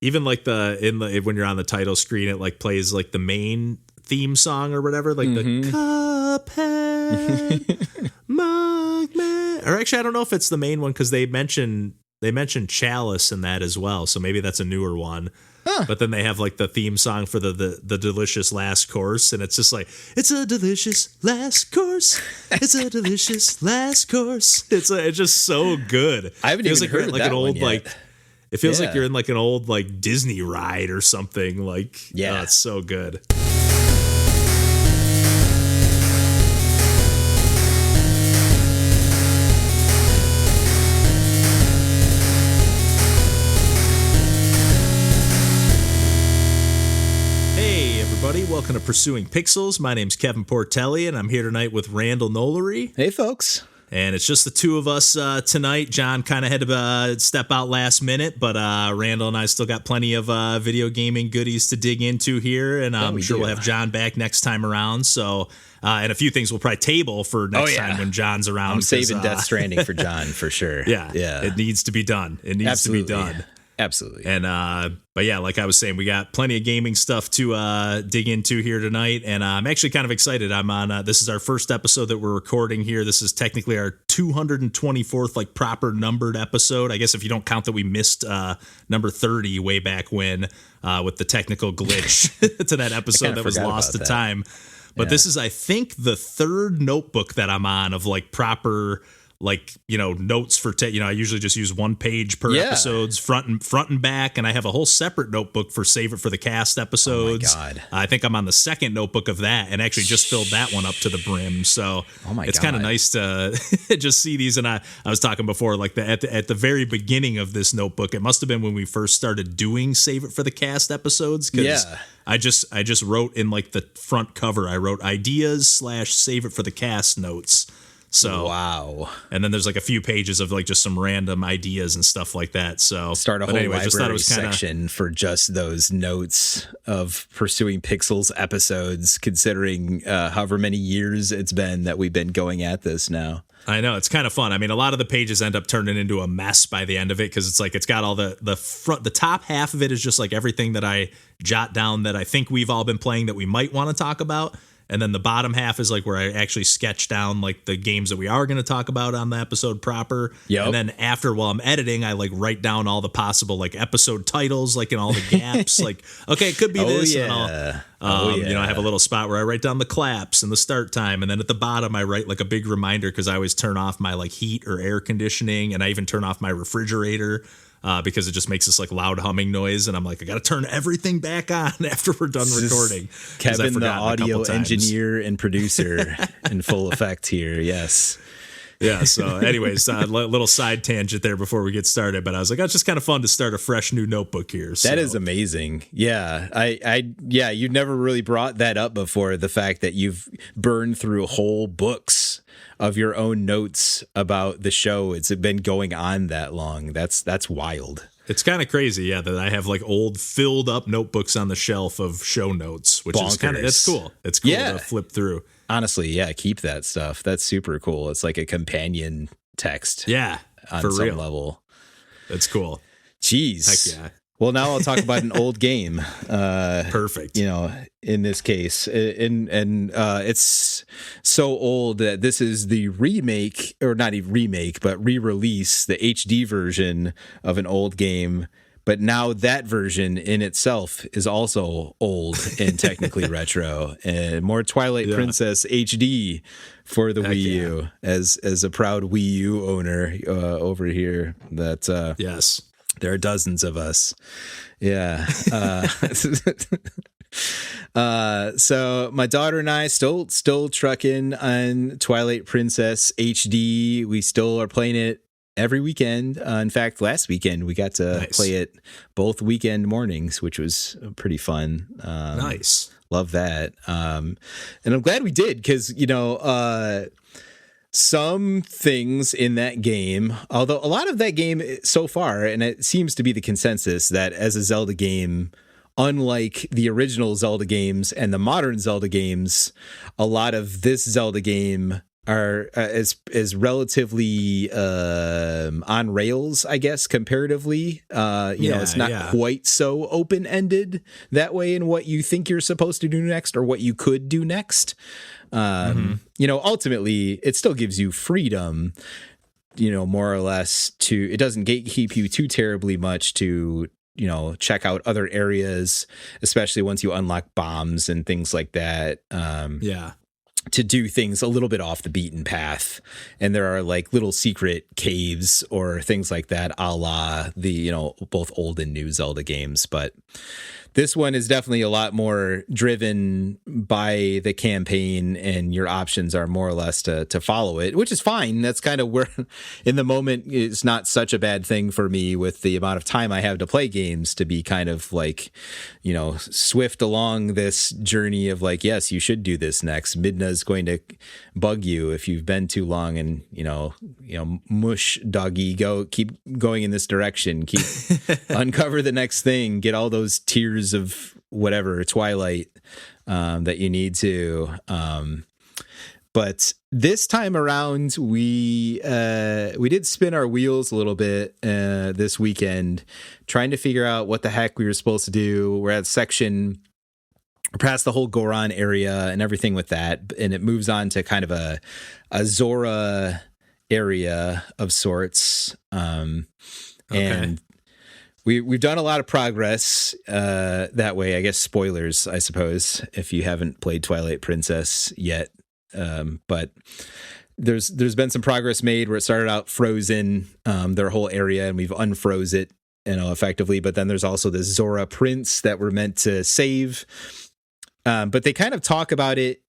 even like when you're on the title screen, it like plays like the main theme song or whatever, like the Cuphead, Mugman. Or actually, I don't know if it's the main one because they mention Chalice in that as well. So maybe that's a newer one. Huh. But then they have like the theme song for the delicious last course, and it's just like, it's a delicious last course. It's a delicious last course. It's just so good. I haven't even heard of that one yet. It feels like you're in like an old like Disney ride or something. Like, yeah, it's so good. Welcome to Pursuing Pixels. My name's Kevin Portelli, and I'm here tonight with Randall Nolery. Hey, folks. And it's just the two of us tonight. John kind of had to step out last minute, but Randall and I still got plenty of video gaming goodies to dig into here, and I'm sure we'll have John back next time around. So, and a few things we'll probably table for next time when John's around. I'm saving Death Stranding for John for sure. Yeah, it needs to be done. It needs to be done. Absolutely. And but yeah, like I was saying, we got plenty of gaming stuff to dig into here tonight, and I'm actually kind of excited. I'm on this is our first episode that we're recording here. This is technically our 224th like proper numbered episode, I guess, if you don't count that we missed number 30 way back when with the technical glitch to that episode that was lost to time. But this is, I think, the third notebook that I'm on of like proper, like, you know, notes for I usually just use one page per episodes, front and back, and I have a whole separate notebook for Save It for the Cast episodes. Oh my God. I think I'm on the second notebook of that, and actually just filled that one up to the brim. So it's kind of nice to just see these. And I was talking before, like at the very beginning of this notebook, it must have been when we first started doing Save It for the Cast episodes. I just wrote in like the front cover, I wrote ideas / Save It for the Cast notes. So wow. And then there's like a few pages of like just some random ideas and stuff like that. So start a whole library section for just those notes of Pursuing Pixels episodes, considering however many years it's been that we've been going at this now. I know, it's kind of fun. I mean, a lot of the pages end up turning into a mess by the end of it because it's like it's got all the top half of it is just like everything that I jot down that I think we've all been playing that we might want to talk about. And then the bottom half is like where I actually sketch down like the games that we are going to talk about on the episode proper. Yep. And then after, while I'm editing, I like write down all the possible like episode titles, like in all the gaps. Like, okay, it could be this. Yeah. And I'll, you know, I have a little spot where I write down the claps and the start time. And then at the bottom, I write like a big reminder because I always turn off my like heat or air conditioning. And I even turn off my refrigerator. Because it just makes this like loud humming noise, and I'm like, I got to turn everything back on after we're done recording. Kevin, the audio engineer and producer, in full effect here. Yes. Yeah. So, anyways, little side tangent there before we get started, but I was like, it's just kind of fun to start a fresh new notebook here. So. That is amazing. Yeah. You've never really brought that up before. The fact that you've burned through whole books of your own notes about the show. It's been going on that long. That's wild. It's kind of crazy, yeah, that I have like old filled up notebooks on the shelf of show notes, which is kind of, it's cool. It's cool to flip through. Honestly, yeah, keep that stuff. That's super cool. It's like a companion text. Yeah, on for some real. level. That's cool. Jeez. Heck yeah. Well, now I'll talk about an old game. Perfect. You know, in this case, and it's so old that this is the remake, or not even remake, but re-release, the HD version of an old game. But now that version in itself is also old and technically retro. And more Twilight Princess HD for the Wii U as a proud Wii U owner over here. That yes. There are dozens of us. Yeah. So my daughter and I still trucking on Twilight Princess HD. We still are playing it every weekend. In fact, last weekend we got to play it both weekend mornings, which was pretty fun. Nice. Love that. And I'm glad we did because, you know, some things in that game, although a lot of that game so far, and it seems to be the consensus that as a Zelda game, unlike the original Zelda games and the modern Zelda games, a lot of this Zelda game are is relatively on rails, I guess, comparatively. It's not quite so open ended that way in what you think you're supposed to do next or what you could do next. Ultimately, it still gives you freedom, more or less. It doesn't gatekeep you too terribly much to check out other areas, especially once you unlock bombs and things like that. To do things a little bit off the beaten path. And there are like little secret caves or things like that, a la the, both old and new Zelda games. But this one is definitely a lot more driven by the campaign, and your options are more or less to follow it, which is fine. That's kind of where, in the moment, it's not such a bad thing for me with the amount of time I have to play games to be kind of like, swift along this journey of like, yes, you should do this next. Midna's going to bug you if you've been too long, and mush doggy, keep going in this direction, keep uncover the next thing, get all those tiers of whatever Twilight that you need to. But this time around, we did spin our wheels a little bit this weekend, trying to figure out what the heck we were supposed to do. We're at section past the whole Goron area and everything with that, and it moves on to kind of a Zora area of sorts. And we've done a lot of progress that way. I guess spoilers, I suppose, if you haven't played Twilight Princess yet. But there's been some progress made where it started out frozen, their whole area, and we've unfroze it, effectively. But then there's also this Zora Prince that we're meant to save. But they kind of talk about it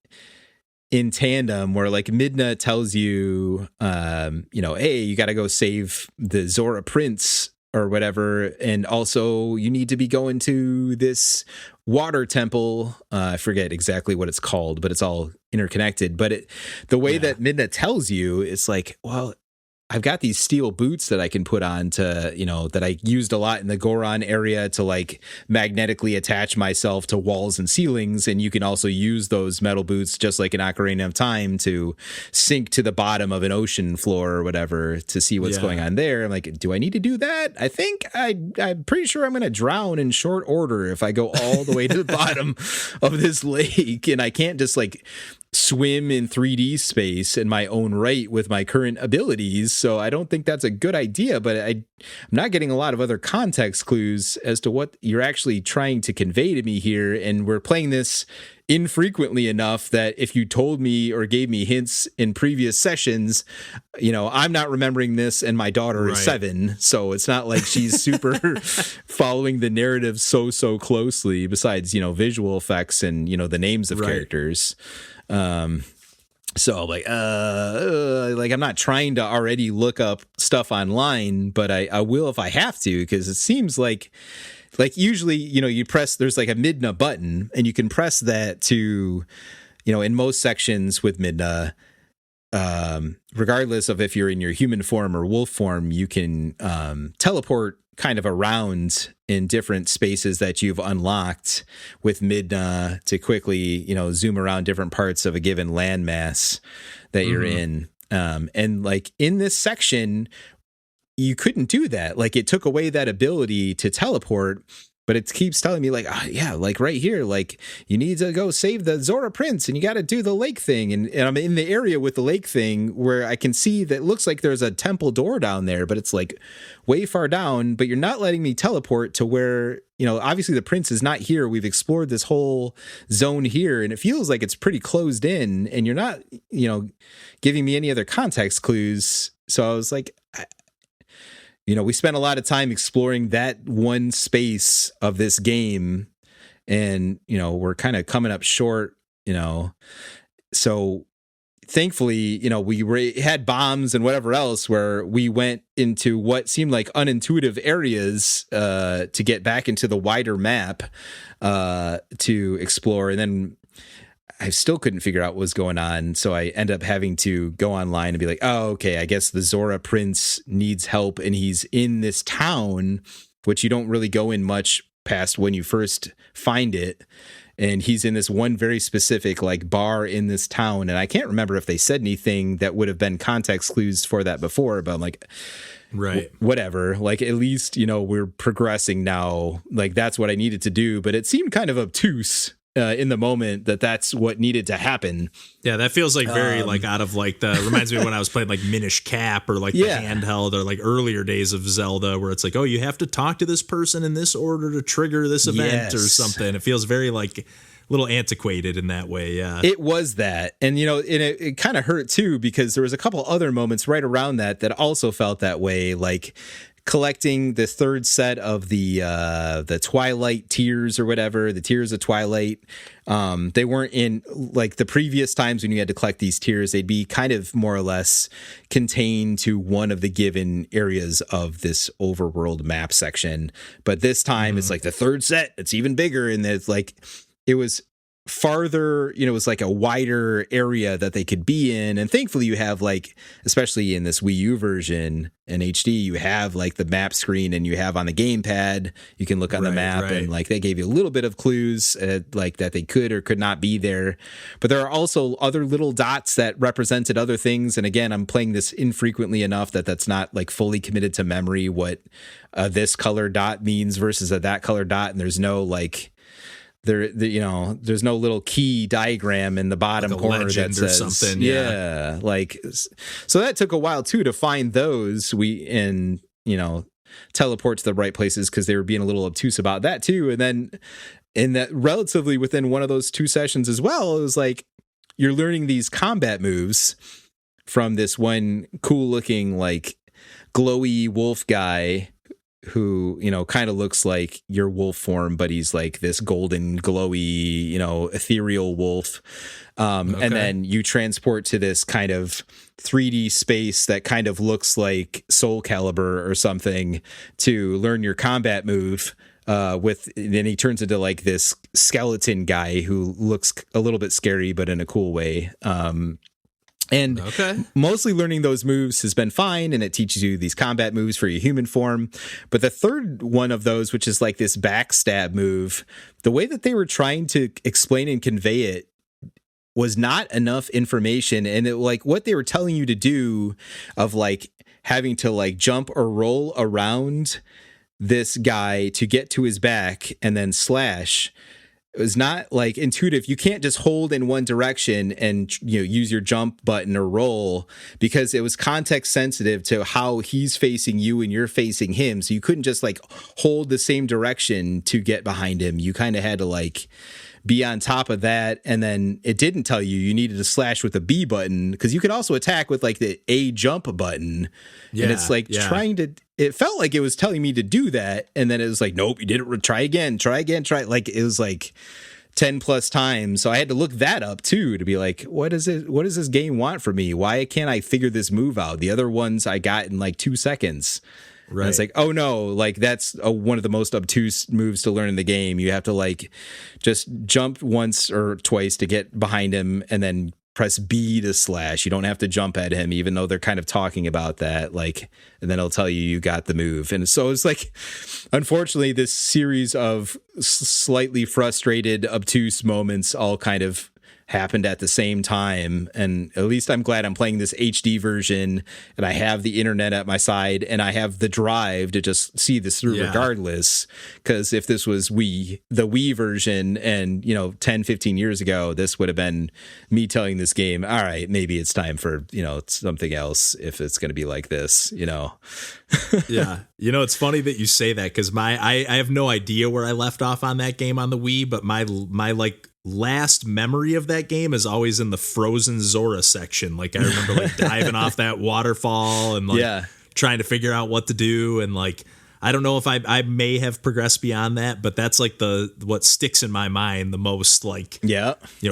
in tandem, where like Midna tells you, hey, you got to go save the Zora Prince or whatever, and also you need to be going to this water temple. I forget exactly what it's called, but it's all interconnected. But the way that Midna tells you, it's like, well, I've got these steel boots that I can put on to, that I used a lot in the Goron area to like magnetically attach myself to walls and ceilings. And you can also use those metal boots, just like in Ocarina of Time, to sink to the bottom of an ocean floor or whatever to see what's going on there. I'm like, do I need to do that? I think I'm pretty sure I'm going to drown in short order if I go all the way to the bottom of this lake, and I can't just like swim in 3D space in my own right with my current abilities. So I don't think that's a good idea, but I'm not getting a lot of other context clues as to what you're actually trying to convey to me here. And we're playing this infrequently enough that if you told me or gave me hints in previous sessions, I'm not remembering this, and my daughter is 7. So it's not like she's super following the narrative so closely, besides, visual effects and, the names of characters. So like I'm not trying to already look up stuff online, but I will if I have to, because it seems like usually, you press, there's like a Midna button, and you can press that to, in most sections with Midna, regardless of if you're in your human form or wolf form, you can teleport kind of around in different spaces that you've unlocked with Midna to quickly, zoom around different parts of a given landmass that you're in. And like in this section, you couldn't do that. Like it took away that ability to teleport, but it keeps telling me like, like right here, like you need to go save the Zora Prince and you got to do the lake thing. And I'm in the area with the lake thing where I can see that it looks like there's a temple door down there, but it's like way far down, but you're not letting me teleport to where, obviously the prince is not here. We've explored this whole zone here, and it feels like it's pretty closed in, and you're not, giving me any other context clues. So I was like, we spent a lot of time exploring that one space of this game, and, we're kind of coming up short, so thankfully, we had bombs and whatever else where we went into what seemed like unintuitive areas to get back into the wider map to explore. And then I still couldn't figure out what was going on. So I end up having to go online and be like, oh, okay, I guess the Zora Prince needs help, and he's in this town, which you don't really go in much past when you first find it. And he's in this one very specific like bar in this town. And I can't remember if they said anything that would have been context clues for that before, but I'm like, right. Whatever. Like, at least, we're progressing now. Like, that's what I needed to do. But it seemed kind of obtuse in the moment that's what needed to happen. Yeah, that feels like very like out of like the reminds me of when I was playing like Minish Cap or like the handheld or like earlier days of Zelda where it's like, oh, you have to talk to this person in this order to trigger this event or something. It feels very like a little antiquated in that way. Yeah, it was that. And, it kind of hurt too, because there was a couple other moments right around that also felt that way. Like, collecting the third set of the Twilight Tears or whatever, the Tears of Twilight. They weren't in like the previous times when you had to collect these tears. They'd be kind of more or less contained to one of the given areas of this overworld map section. But this time it's like the third set. It's even bigger. And it's like, it was farther, it was like a wider area that they could be in. And thankfully you have like, especially in this Wii U version in HD, you have like the map screen and you have on the gamepad, you can look on the map and like they gave you a little bit of clues like that they could or could not be there. But there are also other little dots that represented other things. And again, I'm playing this infrequently enough that's not like fully committed to memory what this color dot means versus that color dot. And there's no like, there's no little key diagram in the bottom like corner that says something. Yeah, like, so that took a while too to find those. Teleport to the right places because they were being a little obtuse about that too. And then in that relatively within one of those 2 sessions as well, it was like you're learning these combat moves from this one cool looking like glowy wolf guy who, kind of looks like your wolf form, but he's like this golden, glowy, ethereal wolf. And then you transport to this kind of 3D space that kind of looks like Soul Calibur or something to learn your combat move. Then he turns into like this skeleton guy who looks a little bit scary, but in a cool way. And mostly learning those moves has been fine, and it teaches you these combat moves for your human form. But the third one of those, which is like this backstab move, the way that they were trying to explain and convey it was not enough information. And like what they were telling you to do of like having to like jump or roll around this guy to get to his back and then slash, it was not like intuitive. You can't just hold in one direction and use your jump button or roll, because it was context sensitive to how he's facing you and you're facing him. So you couldn't just like hold the same direction to get behind him. You kind of had to like be on top of that. And then it didn't tell you needed to slash with the B button, because you could also attack with like the A jump button. And it's like trying to, it felt like it was telling me to do that. And then it was like, nope, you didn't. Try again. Like it was like 10 plus times. So I had to look that up too, to be like, what does this game want from me? Why can't I figure this move out? The other ones I got in like 2 seconds. Right. And it's like, oh no, like that's one of the most obtuse moves to learn in the game. You have to like just jump once or twice to get behind him and then press B to slash. You don't have to jump at him, even though they're kind of talking about that. Like, and then it'll tell you got the move. And so it's like, unfortunately, this series of slightly frustrated, obtuse moments all kind of happened at the same time. And at least I'm glad I'm playing this HD version and I have the internet at my side and I have the drive to just see this through regardless. Because if this was the Wii version and 10, 15 years ago, this would have been me telling this game, all right, maybe it's time for something else if it's going to be like this. Yeah, it's funny that you say that, because I have no idea where I left off on that game on the Wii, but my like last memory of that game is always in the Frozen Zora section. Like I remember like diving off that waterfall and like trying to figure out what to do. And like, I don't know if I may have progressed beyond that, but that's like what sticks in my mind the most, like,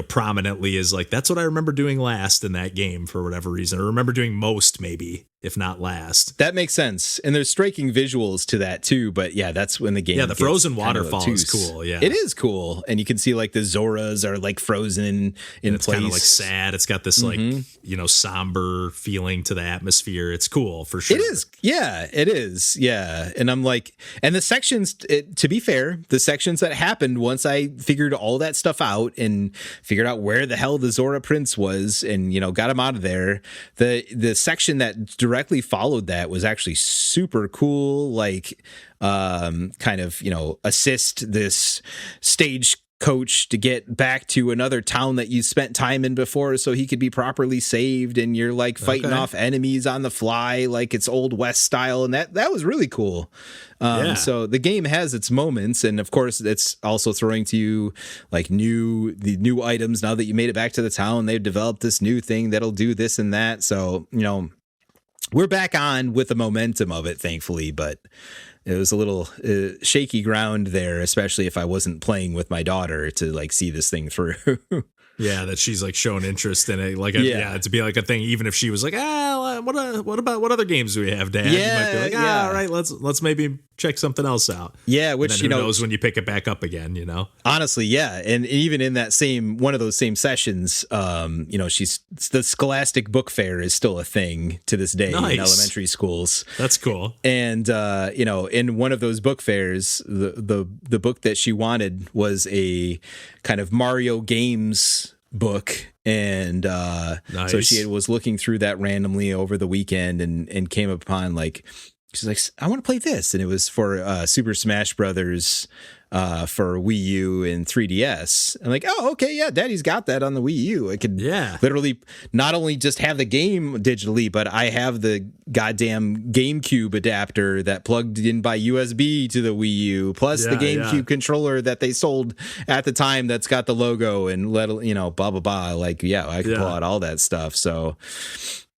prominently is like, that's what I remember doing last in that game for whatever reason, or remember doing most maybe. if not last. That makes sense. And there's striking visuals to that too. But yeah, that's when the game. Yeah, the frozen waterfall is cool. Yeah, it is cool. And you can see like the Zoras are like frozen in it's place. Kind of like sad. It's got this like, somber feeling to the atmosphere. It's cool for sure. It is. Yeah, it is. Yeah. And I'm like, and the sections, to be fair, the sections that happened once I figured all that stuff out and figured out where the hell the Zora Prince was and, got him out of there. The section that directly followed that was actually super cool, like kind of assist this stage coach to get back to another town that you spent time in before so he could be properly saved, and you're like fighting off enemies on the fly like it's Old West style, and that was really cool. So the game has its moments, and of course it's also throwing to you like the new items. Now that you made it back to the town, they've developed this new thing that'll do this and that, so we're back on with the momentum of it, thankfully, but it was a little shaky ground there, especially if I wasn't playing with my daughter to like see this thing through. Yeah, that she's like showing interest in it, like to be like a thing. Even if she was like, what other games do we have, Dad? Yeah, you might be like, all right, let's maybe check something else out. Yeah, which who knows when you pick it back up again, Honestly, yeah, and even in that one of those same sessions, she's the Scholastic Book Fair is still a thing to this day in elementary schools. That's cool. And in one of those book fairs, the book that she wanted was a kind of Mario games book, and so she was looking through that randomly over the weekend and came upon like, she's like, I want to play this, and it was for Super Smash Brothers for Wii U and 3DS. I'm like, oh, okay, yeah, Daddy's got that on the Wii U. I could literally not only just have the game digitally, but I have the goddamn GameCube adapter that plugged in by USB to the Wii U, plus the GameCube controller that they sold at the time that's got the logo and blah, blah, blah. Like, I could pull out all that stuff. So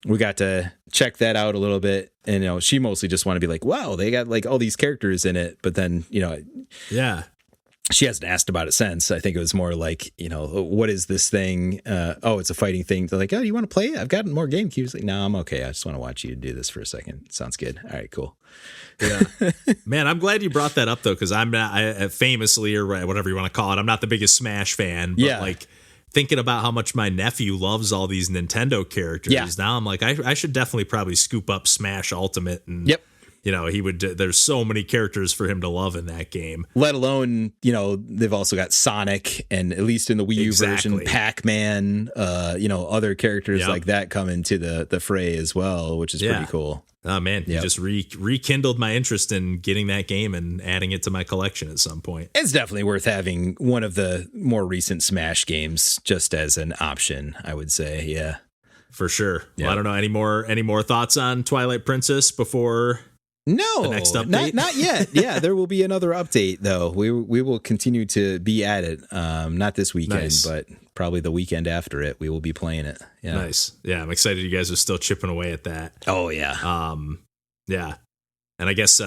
we got to check that out a little bit, and she mostly just want to be like, wow, they got like all these characters in it, but then she hasn't asked about it since. I think it was more like, what is this thing? It's a fighting thing. They're like, oh, you want to play it? I've got more GameCubes. Like, no, I'm okay. I just want to watch you do this for a second. Sounds good. All right, cool. Yeah, man, I'm glad you brought that up though, because I'm not famously, or whatever you want to call it, I'm not the biggest Smash fan, but like, thinking about how much my nephew loves all these Nintendo characters, now I'm like, I should definitely probably scoop up Smash Ultimate, and he would. There's so many characters for him to love in that game. Let alone, they've also got Sonic, and at least in the Wii U version, Pac-Man. Other characters like that come into the fray as well, which is pretty cool. Oh man, you just rekindled my interest in getting that game and adding it to my collection at some point. It's definitely worth having one of the more recent Smash games just as an option, I would say. Yeah, for sure. Yeah. Well, I don't know, any more thoughts on Twilight Princess before the next update? Not yet. Yeah, there will be another update though. We will continue to be at it. Not this weekend, but probably the weekend after it, we will be playing it. Yeah. Nice. Yeah, I'm excited you guys are still chipping away at that. Oh yeah. Yeah. And I guess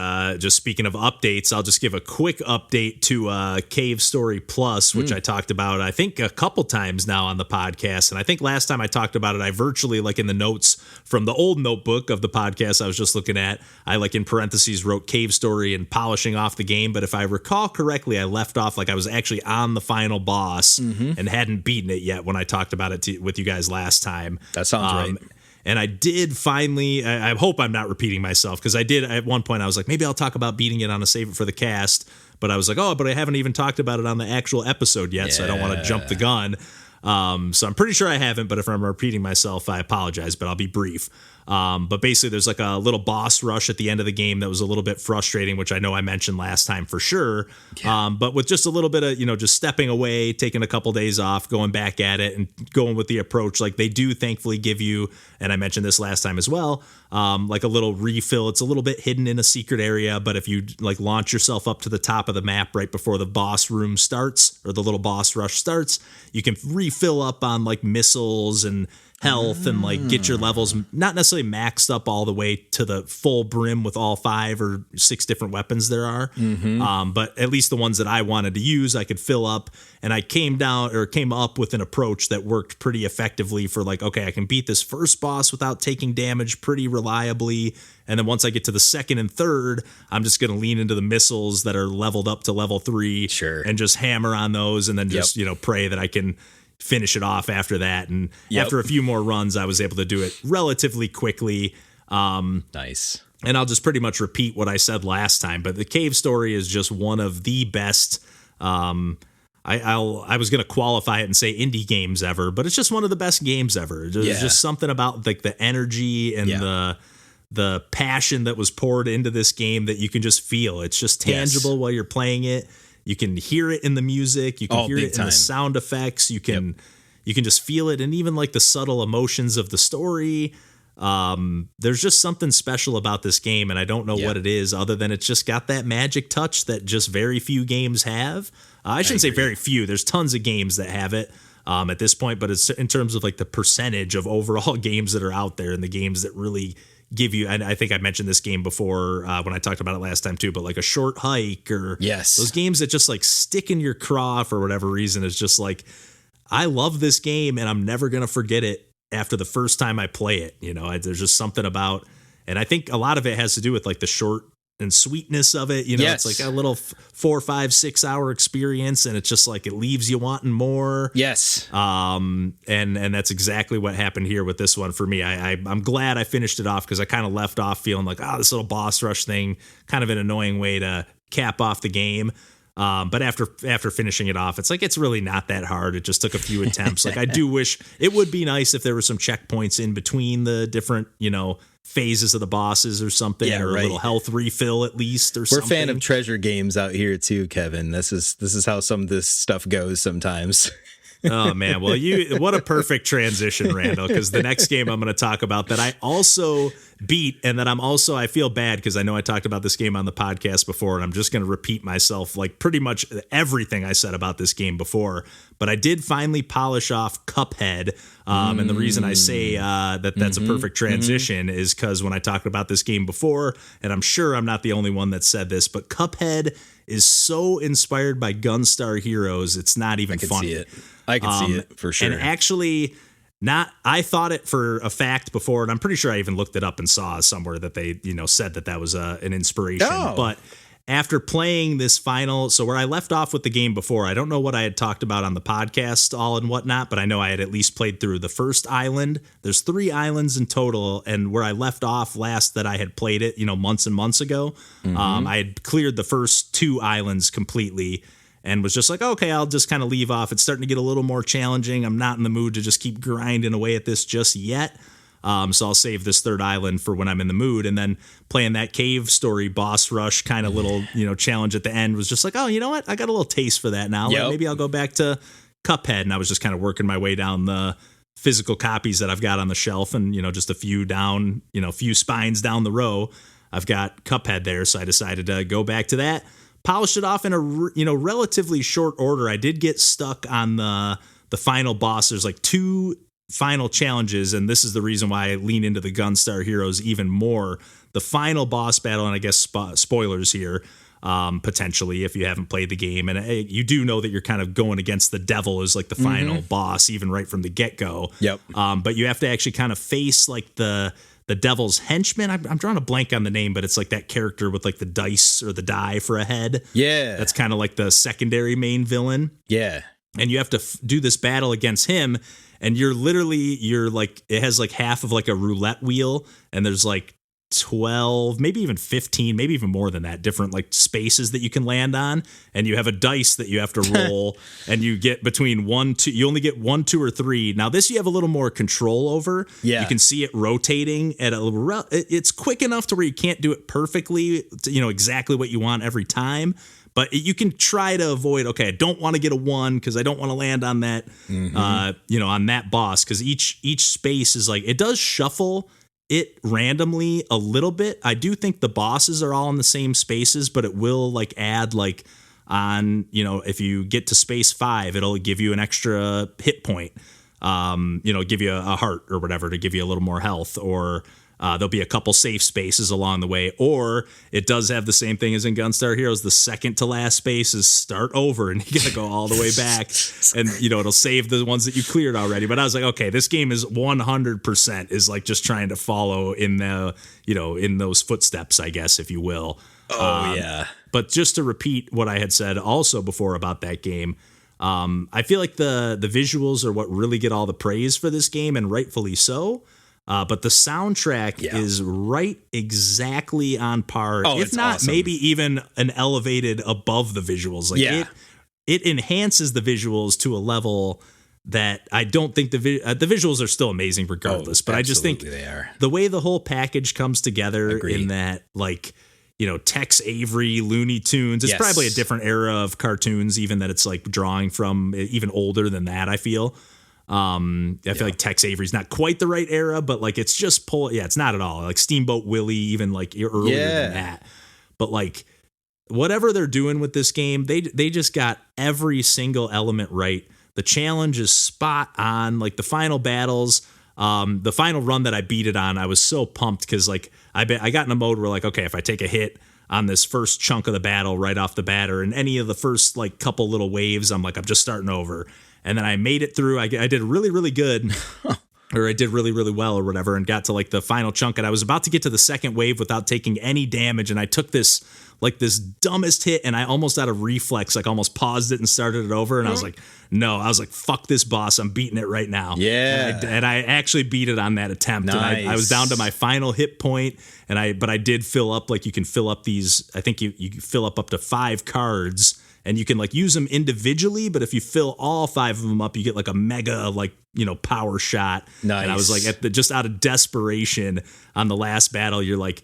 just speaking of updates, I'll just give a quick update to Cave Story Plus, which I talked about, I think, a couple times now on the podcast. And I think last time I talked about it, I virtually, like in the notes from the old notebook of the podcast I was just looking at, I like in parentheses wrote Cave Story and polishing off the game. But if I recall correctly, I left off like I was actually on the final boss and hadn't beaten it yet when I talked about it with you guys last time. That sounds right. And I did finally, I hope I'm not repeating myself, because I did at one point, I was like, maybe I'll talk about beating it on a Save It for the Cast. But I was like, but I haven't even talked about it on the actual episode yet, so I don't want to jump the gun. So I'm pretty sure I haven't, but if I'm repeating myself, I apologize, but I'll be brief. But basically there's like a little boss rush at the end of the game that was a little bit frustrating, which I know I mentioned last time for sure. Yeah. But with just a little bit of, just stepping away, taking a couple days off, going back at it and going with the approach, like they do thankfully give you, and I mentioned this last time as well, like a little refill. It's a little bit hidden in a secret area, but if you like launch yourself up to the top of the map right before the boss room starts, or the little boss rush starts, you can refill up on like missiles and health and like get your levels not necessarily maxed up all the way to the full brim with all 5 or 6 different weapons there are. But at least the ones that I wanted to use, I could fill up, and I came up with an approach that worked pretty effectively for like, okay, I can beat this first boss without taking damage pretty reliably. And then once I get to the second and third, I'm just going to lean into the missiles that are leveled up to level 3 and just hammer on those, and then just, pray that I can finish it off after that. And after a few more runs, I was able to do it relatively quickly. Nice. And I'll just pretty much repeat what I said last time, but the cave story is just one of the best. I was going to qualify it and say indie games ever, but it's just one of the best games ever. There's just something about like the energy and the passion that was poured into this game that you can just feel. It's just tangible while you're playing it. You can hear it in the music. You can hear it in the sound effects. You can just feel it, and even like the subtle emotions of the story. There's just something special about this game, and I don't know what it is other than it's just got that magic touch that just very few games have. I shouldn't say very few. There's tons of games that have it at this point, but it's in terms of like the percentage of overall games that are out there and the games that really give you, and I think I mentioned this game before when I talked about it last time too, but like a short hike or those games that just like stick in your craw for whatever reason is just like, I love this game and I'm never going to forget it after the first time I play it. There's just something about, and I think a lot of it has to do with like the short and sweetness of it. It's like a little 4, 5, 6 hour experience, and it's just like it leaves you wanting more. And that's exactly what happened here with this one for me. I'm glad I finished it off because I kind of left off feeling like, this little boss rush thing, kind of an annoying way to cap off the game. But after finishing it off, it's like, it's really not that hard. It just took a few attempts. Like, I do wish it would be nice if there were some checkpoints in between the different, phases of the bosses or something, or a little health refill at least, or something. We're a fan of treasure games out here too, Kevin. This is how some of this stuff goes sometimes. Oh man, well, what a perfect transition, Randall, because the next game I'm going to talk about that I also beat, and that I feel bad because I know I talked about this game on the podcast before, and I'm just going to repeat myself like pretty much everything I said about this game before, but I did finally polish off Cuphead, and the reason I say that's a perfect transition is because when I talked about this game before, and I'm sure I'm not the only one that said this, but Cuphead is so inspired by Gunstar Heroes, it's not even funny. I can see it for sure. And actually, I thought it for a fact before, and I'm pretty sure I even looked it up and saw somewhere that they, said that was an inspiration. But after playing this final, so where I left off with the game before, I don't know what I had talked about on the podcast all and whatnot, but I know I had at least played through the first island. There's 3 islands in total, and where I left off last that I had played it, months and months ago, I had cleared the first 2 islands completely. And was just like, okay, I'll just kind of leave off. It's starting to get a little more challenging. I'm not in the mood to just keep grinding away at this just yet. So I'll save this 3rd island for when I'm in the mood. And then playing that cave story boss rush kind of little, challenge at the end was just like, oh, you know what? I got a little taste for that now. Like, maybe I'll go back to Cuphead. And I was just kind of working my way down the physical copies that I've got on the shelf. And, just a few down, a few spines down the row, I've got Cuphead there. So I decided to go back to that. Polished it off in a relatively short order. I did get stuck on the final boss. There's like 2 final challenges, and this is the reason why I lean into the Gunstar Heroes even more. The final boss battle, and I guess spoilers here, potentially if you haven't played the game, and you do know that you're kind of going against the devil as like the final boss, even right from the get-go. But you have to actually kind of face like the devil's henchman. I'm drawing a blank on the name, but it's like that character with like the dice or the die for a head. That's kind of like the secondary main villain. And you have to do this battle against him, and you're like, it has like half of like a roulette wheel, and there's like 12, maybe even 15, maybe even more than that, different like spaces that you can land on, and you have a dice that you have to roll, and you get between 1, 2, you only get 1, 2, or 3. Now this you have a little more control over. You can see it rotating at it's quick enough to where you can't do it perfectly, exactly what you want every time. But you can try to avoid, okay, I don't want to get a 1 because I don't want to land on that, on that boss, because each space is like, it does shuffle it randomly a little bit. I do think the bosses are all in the same spaces, but it will like add like on, if you get to space 5, it'll give you an extra hit point. give you a heart or whatever to give you a little more health, or there'll be a couple safe spaces along the way, or it does have the same thing as in Gunstar Heroes. The second to last space is start over, and you got to go all the way back, and it'll save the ones that you cleared already. But I was like, okay, this game is 100% is like just trying to follow in the in those footsteps, I guess, if you will. Yeah. But just to repeat what I had said also before about that game, I feel like the visuals are what really get all the praise for this game, and rightfully so. But the soundtrack is right exactly on par, if not awesome. Maybe even an elevated above the visuals. Like it enhances the visuals to a level that I don't think the visuals are still amazing regardless. But I just think they are. The way the whole package comes together in that, like, Tex Avery, Looney Tunes. It's probably a different era of cartoons, even that it's like drawing from even older than that, I feel. I feel like Tex Avery's not quite the right era, but like it's just it's not at all. Like Steamboat Willie, even like earlier than that. But like whatever they're doing with this game, they just got every single element right. The challenge is spot on. Like the final battles, the final run that I beat it on, I was so pumped because like I got in a mode where like, okay, if I take a hit on this first chunk of the battle right off the bat, or in any of the first like couple little waves, I'm just starting over. And then I made it through. I did really, really good, or I did really, really well or whatever, and got to like the final chunk. And I was about to get to the second wave without taking any damage. And I took this dumbest hit, and I almost out of reflex, like almost paused it and started it over. And I was like, no, fuck this boss. I'm beating it right now. Yeah. And I actually beat it on that attempt. Nice. And I was down to my final hit point. But I did fill up, like you can fill up these, I think you fill up to 5 cards. And you can like use them individually, but if you fill all 5 of them up, you get like a mega power shot. Nice. And I was like just out of desperation on the last battle, you're like,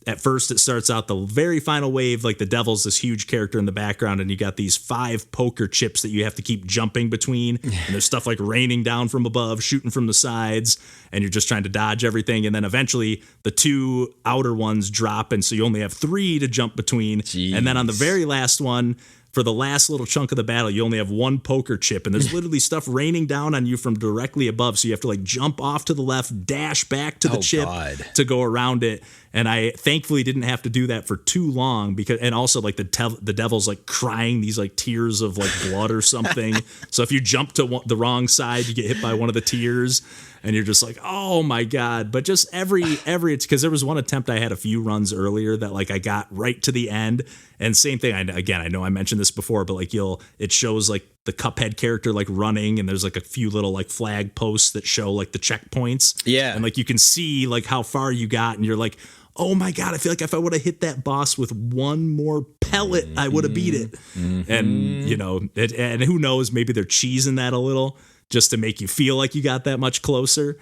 at first it starts out the very final wave, like the devil's this huge character in the background, and you got these 5 poker chips that you have to keep jumping between, and there's stuff like raining down from above, shooting from the sides, and you're just trying to dodge everything. And then eventually the 2 outer ones drop, and so you only have 3 to jump between. Jeez. And then on the very last one, for the last little chunk of the battle, you only have 1 poker chip, and there's literally stuff raining down on you from directly above. So you have to like jump off to the left, dash back to the chip to go around it. And I thankfully didn't have to do that for too long, and also like the devil's like crying these like tears of like blood or something. So if you jump to the wrong side, you get hit by one of the tears, and you're just like, oh my God. But just every it's because there was one attempt I had a few runs earlier that like I got right to the end, and same thing. I know I mentioned this before, but like it shows like the Cuphead character like running, and there's like a few little like flag posts that show like the checkpoints. Yeah. And like you can see like how far you got, and you're like, oh my God, I feel like if I would have hit that boss with 1 more pellet, I would have beat it. Mm-hmm. And, and who knows, maybe they're cheesing that a little just to make you feel like you got that much closer.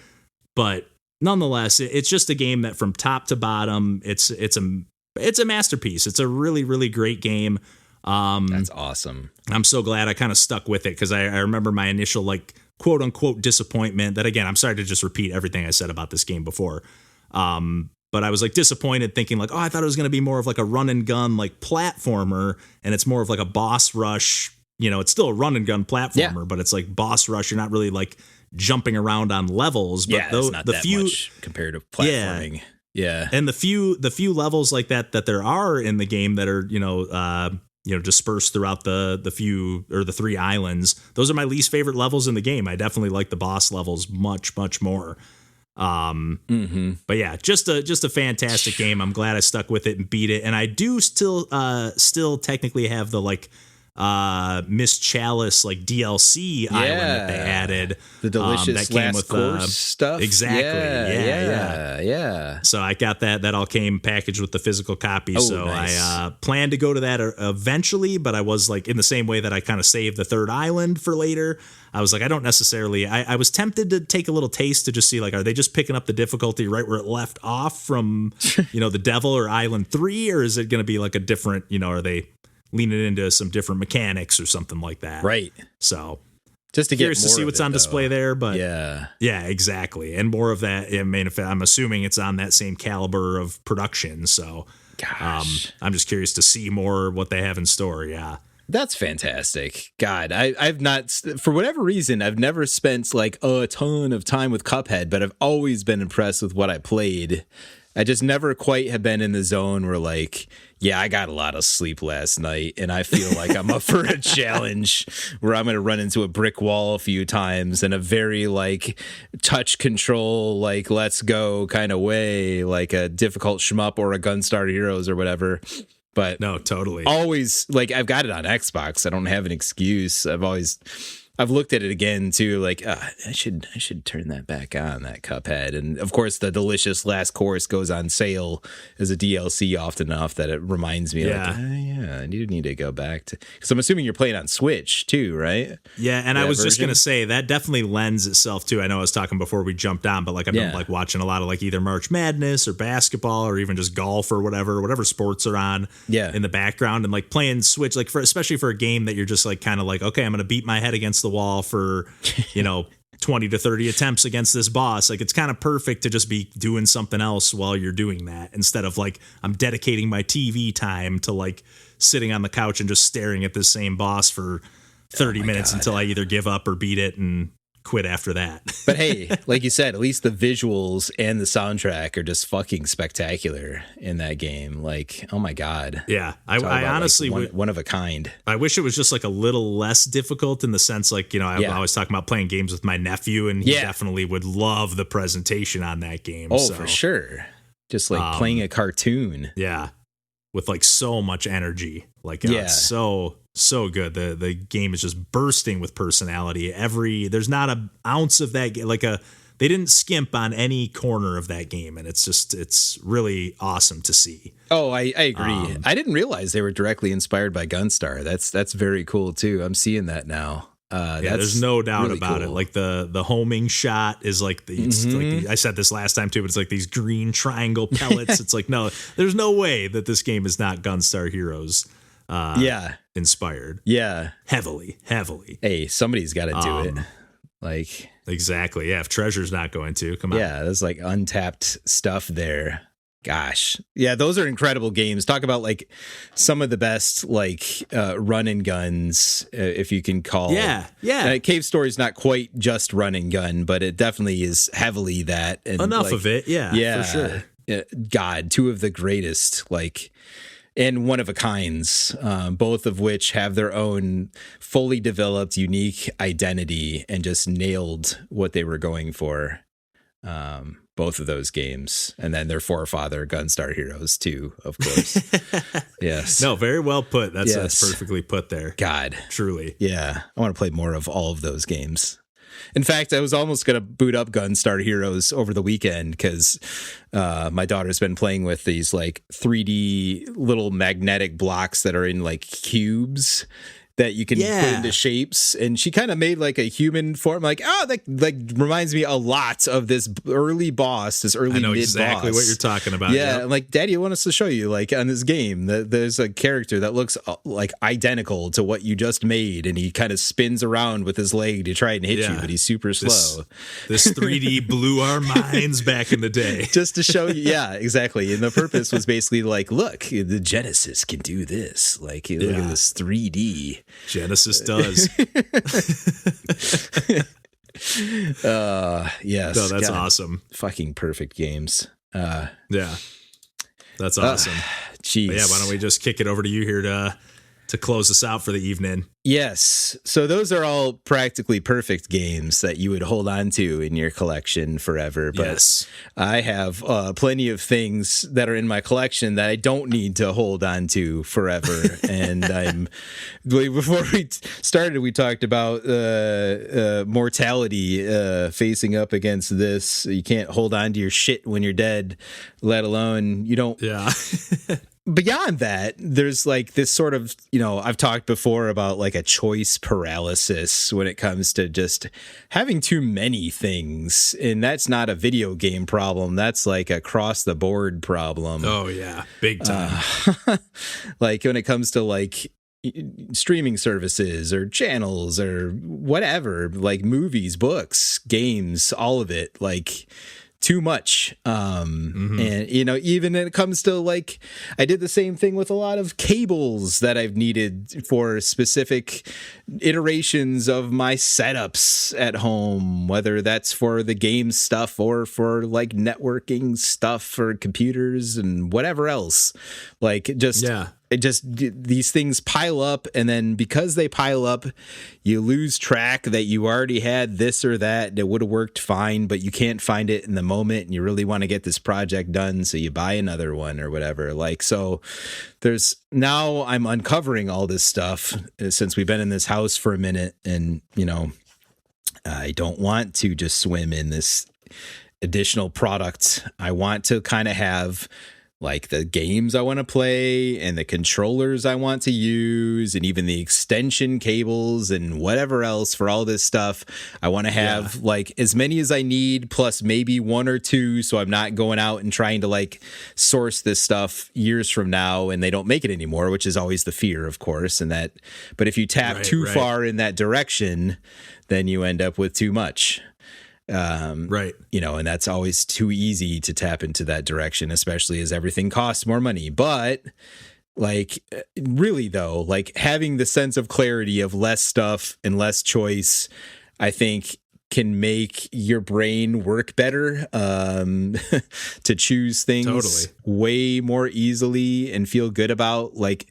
But nonetheless, it's just a game that from top to bottom, it's a masterpiece. It's a really, really great game. That's awesome. I'm so glad I kind of stuck with it, because I remember my initial like quote unquote disappointment that, again, I'm sorry to just repeat everything I said about this game before. But I was like disappointed, thinking like, oh, I thought it was going to be more of like a run and gun like platformer, and it's more of like a boss rush. It's still a run and gun platformer, but it's like boss rush. You're not really like jumping around on levels. But it's not that much compared to platforming. Yeah. And the few levels like that there are in the game that are, dispersed throughout the few or the 3 islands. Those are my least favorite levels in the game. I definitely like the boss levels much, much more. But yeah, just a fantastic game. I'm glad I stuck with it and beat it. And I do still technically have the like Miss Chalice like DLC island that they added, the delicious that came last with course stuff. Exactly. Yeah. So I got that all came packaged with the physical copy. Nice. I plan to go to that eventually, but I was like, in the same way that I kind of saved the 3rd island for later, I was like, I don't necessarily, I was tempted to take a little taste to just see like, are they just picking up the difficulty right where it left off from the Devil or Island 3, or is it going to be like a different, are they leaning into some different mechanics or something like that? Right. So just to get curious to see what's on display there, but yeah, exactly. And more of that. I mean, I'm assuming it's on that same caliber of production. So I'm just curious to see more what they have in store. Yeah. That's fantastic. God, I've not, for whatever reason, I've never spent like a ton of time with Cuphead, but I've always been impressed with what I played. I just never quite have been in the zone where like, yeah, I got a lot of sleep last night and I feel like I'm up for a challenge where I'm going to run into a brick wall a few times in a very like touch control, like let's go kind of way, like a difficult shmup or a Gunstar Heroes or whatever. But no, totally. Always like I've got it on Xbox. I don't have an excuse. I've looked at it again too. Like I should turn that back on, that Cuphead. And of course, the delicious last course goes on sale as a DLC often enough that it reminds me. Yeah, like, I do need to go back to, because I'm assuming you're playing on Switch too, right? Yeah, and I was just gonna say that definitely lends itself to. I know I was talking before we jumped on, but like I've been like watching a lot of like either March Madness or basketball or even just golf or whatever sports are on. Yeah. In the background and like playing Switch, like especially for a game that you're just like kind of like, okay, I'm gonna beat my head against the wall for 20 to 30 attempts against this boss. Like it's kind of perfect to just be doing something else while you're doing that, instead of like I'm dedicating my TV time to like sitting on the couch and just staring at this same boss for 30 minutes until I either give up or beat it and quit after that. But hey, like you said, at least the visuals and the soundtrack are just fucking spectacular in that game. Like, oh my God. Yeah. I honestly like one of a kind. I wish it was just like a little less difficult, in the sense like, I'm always talking about playing games with my nephew, and he definitely would love the presentation on that game. Oh, for sure. Just like playing a cartoon. Yeah. With like so much energy. Like it's so good. The game is just bursting with personality. There's not an ounce of that. They didn't skimp on any corner of that game, and it's really awesome to see. Oh, I agree. I didn't realize they were directly inspired by Gunstar. That's very cool too. I'm seeing that now. There's no doubt really about it. Like the homing shot is like I said this last time too, but it's like these green triangle pellets. It's like, no, there's no way that this game is not Gunstar Heroes. Inspired. Yeah. Heavily. Hey, somebody's got to do it. Like, exactly. Yeah. If Treasure's not going to, come on. Yeah. There's like untapped stuff there. Gosh. Yeah. Those are incredible games. Talk about like some of the best, like, run and guns, if you can call. Yeah. Yeah. Cave Story's not quite just run and gun, but it definitely is heavily that. And enough of it. Yeah. Yeah. For sure. God, two of the greatest, like, and one of a kinds, both of which have their own fully developed, unique identity and just nailed what they were going for. Both of those games, and then their forefather, Gunstar Heroes, too, of course. Yes. No, very well put. That's perfectly put there. God, truly. Yeah, I want to play more of all of those games. In fact, I was almost going to boot up Gunstar Heroes over the weekend because my daughter's been playing with these like 3D little magnetic blocks that are in like cubes that you can put into shapes, and she kind of made like a human form. Like, oh, that like reminds me a lot of this early boss, this early mid boss. I know exactly what you're talking about. Yeah, like, Daddy, I want us to show you, like, on this game, there's a character that looks like identical to what you just made, and he kind of spins around with his leg to try and hit you, but he's super slow. This 3D blew our minds back in the day. Just to show you, yeah, exactly. And the purpose was basically like, look, the Genesis can do this. Like, look at this 3D. Genesis does. Yes. No, that's awesome. Fucking perfect games. Yeah. That's awesome. Jeez. Yeah, why don't we just kick it over to you here to close us out for the evening? Yes. So those are all practically perfect games that you would hold on to in your collection forever. But I have plenty of things that are in my collection that I don't need to hold on to forever. And before we started, we talked about mortality facing up against this. You can't hold on to your shit when you're dead, let alone you don't. Yeah. Beyond that, there's like this sort of, I've talked before about like a choice paralysis when it comes to just having too many things. And that's not a video game problem. That's like across the board problem. Oh, yeah. Big time. Like when it comes to like streaming services or channels or whatever, like movies, books, games, all of it, like too much. And, you know, even when it comes to like, I did the same thing with a lot of cables that I've needed for specific iterations of my setups at home, whether that's for the game stuff or for like networking stuff for computers and whatever else. Like these things pile up, and then because they pile up, you lose track that you already had this or that would have worked fine, but you can't find it in the moment, and you really want to get this project done, so you buy another one or whatever. Like, so now I'm uncovering all this stuff since we've been in this house for a minute, and, you know, I don't want to just swim in this additional product. I want to kind of have like the games I want to play and the controllers I want to use and even the extension cables and whatever else for all this stuff. I want to have like as many as I need, plus maybe one or two, so I'm not going out and trying to like source this stuff years from now and they don't make it anymore, which is always the fear, of course. And that, but if you tap too far in that direction, then you end up with too much. You know, and that's always too easy to tap into that direction, especially as everything costs more money. But like, really though, like having the sense of clarity of less stuff and less choice, I think can make your brain work better, to choose things way more easily and feel good about like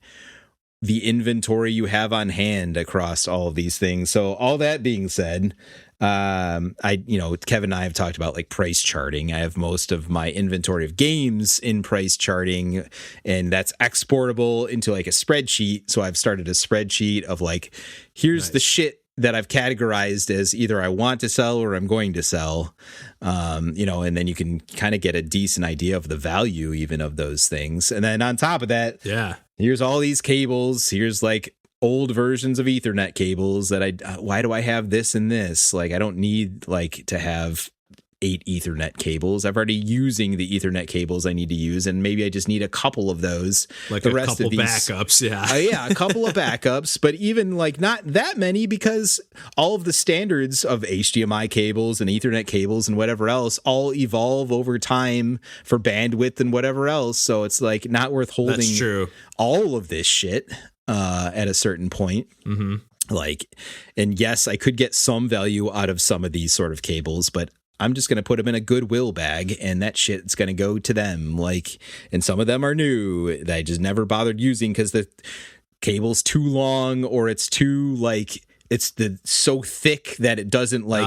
the inventory you have on hand across all of these things. So all that being said, you know, Kevin and I have talked about like price charting. I have most of my inventory of games in price charting, and that's exportable into like a spreadsheet. So I've started a spreadsheet of like, here's the shit that I've categorized as either I want to sell or I'm going to sell. You know, and then you can kind of get a decent idea of the value even of those things. And then on top of that, here's all these cables. Here's like old versions of Ethernet cables that why do I have this and this? Like, I don't need like to have 8 Ethernet cables. I'm already using the Ethernet cables I need to use, and maybe I just need a couple of those. Like the rest of these backups, a couple of backups, but even like not that many, because all of the standards of HDMI cables and Ethernet cables and whatever else all evolve over time for bandwidth and whatever else. So it's like not worth holding all of this shit at a certain point. Like, and yes, I could get some value out of some of these sort of cables, but I'm just going to put them in a Goodwill bag, and that shit's going to go to them. Like, and some of them are new that I just never bothered using because the cable's too long, or it's too like, it's so thick that it doesn't like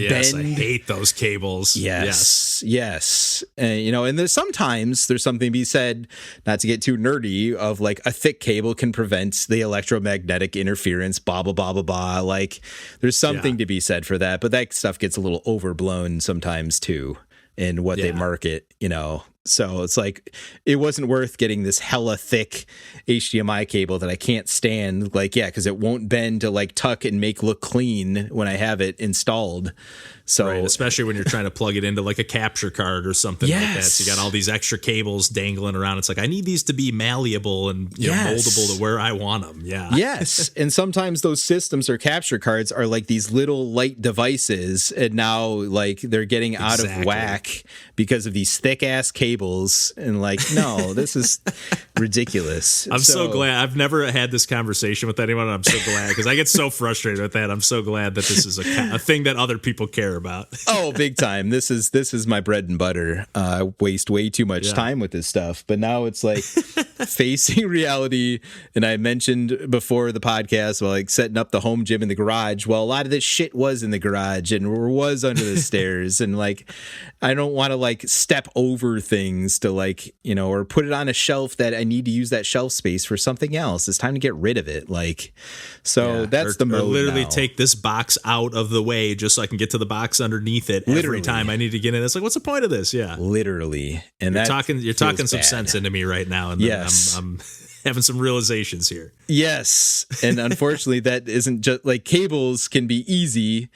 bend. I hate those cables. Yes. You know, and there's something to be said, not to get too nerdy, of like a thick cable can prevent the electromagnetic interference, blah, blah, blah, blah, blah. Like, there's something to be said for that, but that stuff gets a little overblown sometimes too in what they market, you know. So it's like, it wasn't worth getting this hella thick HDMI cable that I can't stand. Like, because it won't bend to like tuck and make look clean when I have it installed. So especially when you're trying to plug it into like a capture card or something like that. So you got all these extra cables dangling around. It's like, I need these to be malleable and you know, moldable to where I want them. And sometimes those systems or capture cards are like these little light devices, and now like they're getting out of whack because of these thick ass cables. And like, no, this is ridiculous. I'm so glad I've never had this conversation with anyone. And I'm so glad, because I get so frustrated with that. I'm so glad that this is a thing that other people care about. Oh, big time. This is my bread and butter. I waste way too much time with this stuff, but now it's like facing reality. And I mentioned before the podcast, like setting up the home gym in the garage. Well, a lot of this shit was in the garage and was under the stairs, and like, I don't want to like step over things to like, you know, or put it on a shelf that I need to use that shelf space for something else. It's time to get rid of it. Like, so that's the mode. Or literally now. Take this box out of the way just so I can get to the box underneath it every time I need to get in. It's like, what's the point of this? Literally. And you're talking some sense into me right now, and I'm having some realizations here. Yes. And unfortunately that isn't just like, cables can be easy,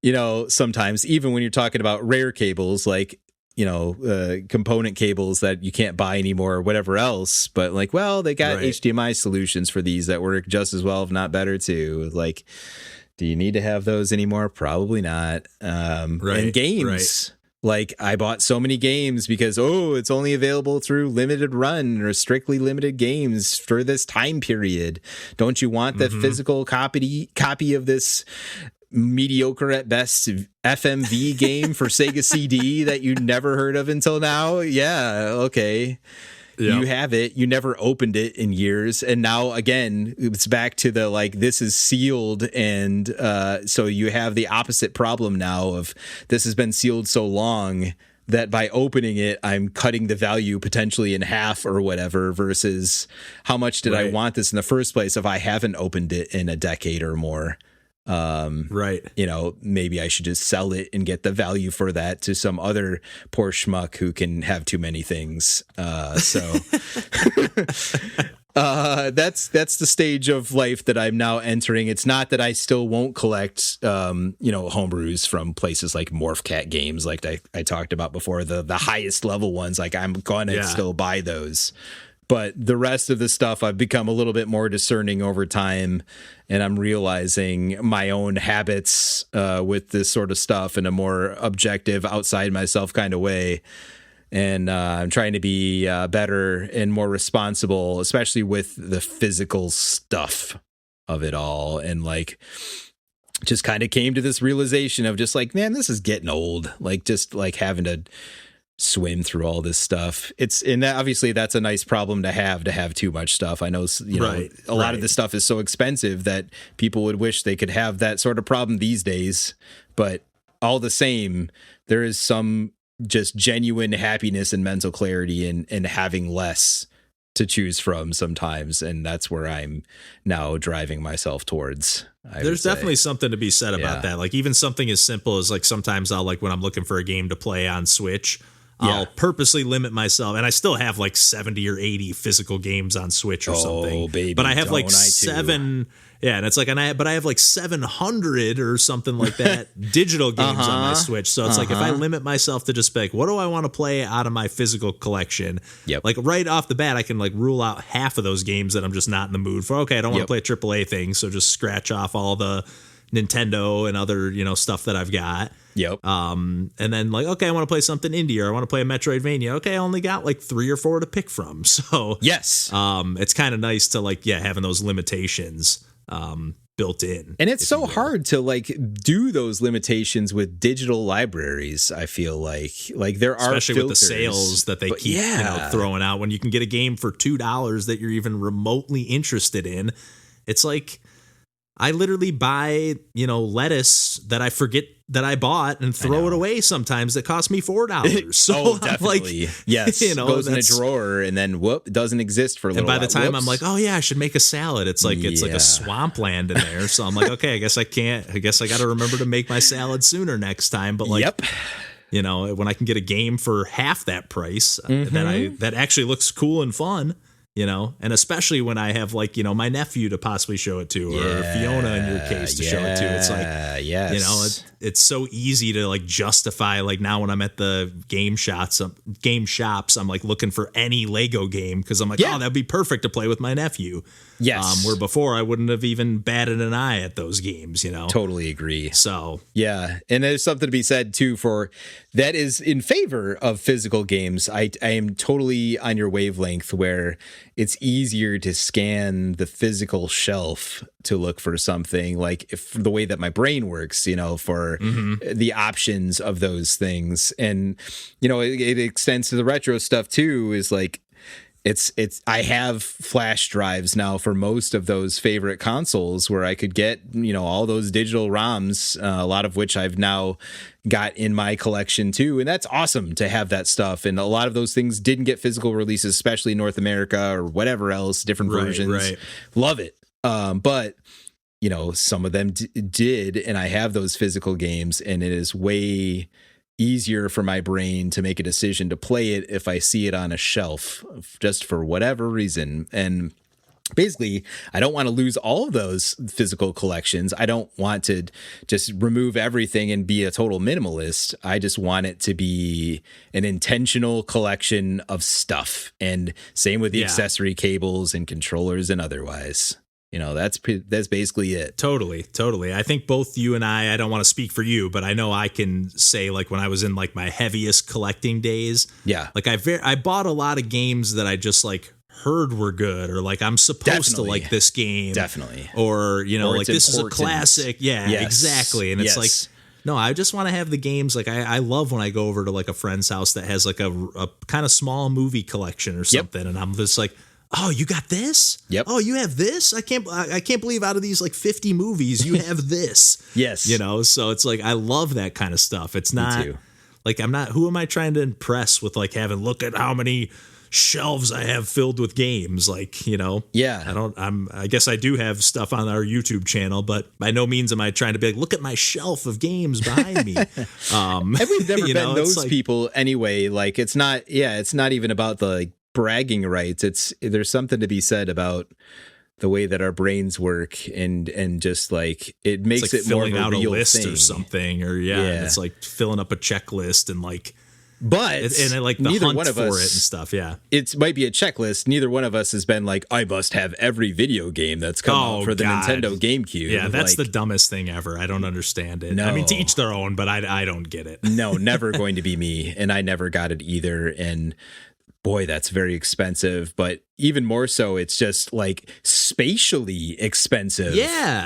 you know, sometimes even when you're talking about rare cables, like, you know, component cables that you can't buy anymore or whatever else. But like, well, they got HDMI solutions for these that work just as well, if not better too. Like, do you need to have those anymore? Probably not. And games, Like, I bought so many games because, it's only available through limited run or strictly limited games for this time period. Don't you want the physical copy of this mediocre at best FMV game for Sega CD that you never heard of until now? Yeah, okay. Yep. You have it. You never opened it in years. And now, again, it's back to the, like, this is sealed. And so you have the opposite problem now of this has been sealed so long that by opening it, I'm cutting the value potentially in half or whatever, versus how much did I want this in the first place if I haven't opened it in a decade or more? Maybe I should just sell it and get the value for that to some other poor schmuck who can have too many things. That's the stage of life that I'm now entering. It's not that I still won't collect, homebrews from places like Morph Cat Games, like I talked about before, the highest level ones. Like, I'm gonna still buy those. But the rest of the stuff, I've become a little bit more discerning over time, and I'm realizing my own habits with this sort of stuff in a more objective, outside myself kind of way. And I'm trying to be better and more responsible, especially with the physical stuff of it all. And, like, just kind of came to this realization of just like, man, this is getting old. Like, just like having to swim through all this stuff. Obviously that's a nice problem to have too much stuff. I know, a lot of this stuff is so expensive that people would wish they could have that sort of problem these days. But all the same, there is some just genuine happiness and mental clarity in having less to choose from sometimes. And that's where I'm now driving myself towards. There's definitely something to be said about that. Like, even something as simple as, like, sometimes I'll, like, when I'm looking for a game to play on Switch, I'll purposely limit myself, and I still have like 70 or 80 physical games on Switch or something. Baby, but I have like seven. Yeah, and it's like, but I have like 700 or something like that digital games on my Switch. So it's like, if I limit myself to just like, what do I want to play out of my physical collection? Yep. Like, right off the bat, I can like rule out half of those games that I'm just not in the mood for. Okay, I don't want to play a AAA thing, so just scratch off all the Nintendo and other, stuff that I've got. Yep. And then, like, okay, I want to play something indie, or I want to play a Metroidvania. Okay, I only got like 3 or 4 to pick from. So yes, it's kind of nice to like, having those limitations built in. And it's so hard to like do those limitations with digital libraries. I feel like there are, especially filters, with the sales that they keep throwing out, when you can get a game for $2 that you're even remotely interested in. It's like, I literally buy, lettuce that I forget that I bought and throw it away sometimes that costs me $4. So definitely. Like, yes. Goes in a drawer and then it doesn't exist for a little while. And by the time I'm like, oh yeah, I should make a salad. It's like, it's like a swampland in there. So I'm like, okay, I guess I got to remember to make my salad sooner next time. But like, when I can get a game for half that price that actually looks cool and fun, and especially when I have like, my nephew to possibly show it to, or Fiona in your case to show it to. It's like, it's so easy to like justify, like, now when I'm at the game shops, I'm like looking for any Lego game, because I'm like, oh, that'd be perfect to play with my nephew. Yes. Where before I wouldn't have even batted an eye at those games, Totally agree. So yeah, and there's something to be said too for that is in favor of physical games. I am totally on your wavelength, where it's easier to scan the physical shelf to look for something, like if the way that my brain works, for the options of those things. And it extends to the retro stuff too, is like, I have flash drives now for most of those favorite consoles, where I could get, all those digital ROMs, a lot of which I've now got in my collection too. And that's awesome to have that stuff. And a lot of those things didn't get physical releases, especially in North America or whatever else, different versions. Right. Love it. But some of them did, and I have those physical games, and it is way easier for my brain to make a decision to play it if I see it on a shelf, just for whatever reason. And basically, I don't want to lose all of those physical collections. I don't want to just remove everything and be a total minimalist. I just want it to be an intentional collection of stuff. And same with the accessory cables and controllers and otherwise. That's basically it. Totally. I think both you and I don't want to speak for you, but I know I can say, like, when I was in like my heaviest collecting days, like I bought a lot of games that I just like heard were good, or like I'm supposed to like this game, or like this is a classic. Exactly. And it's like, no, I just want to have the games. Like I love when I go over to like a friend's house that has like a kind of small movie collection or something, and I'm just like, oh, you got this? Yep. Oh, you have this? I can't believe out of these like 50 movies you have this. Yes. So it's like I love that kind of stuff. It's not like who am I trying to impress with like having look at how many shelves I have filled with games, like, I guess I do have stuff on our YouTube channel, but by no means am I trying to be like, look at my shelf of games behind me. And we've never been those people anyway. Like it's not even about the like bragging rights. There's something to be said about the way that our brains work, and just like it makes it more of a real list thing or something, or it's like filling up a checklist and like. But and like the neither hunt one of for us, it and stuff, it might be a checklist. Neither one of us has been like, I must have every video game that's come out for the Nintendo GameCube. Yeah, that's the dumbest thing ever. I don't understand it. No. I mean, to each their own, but I don't get it. No, never going to be me, and I never got it either. And boy, that's very expensive. But even more so, it's just like spatially expensive.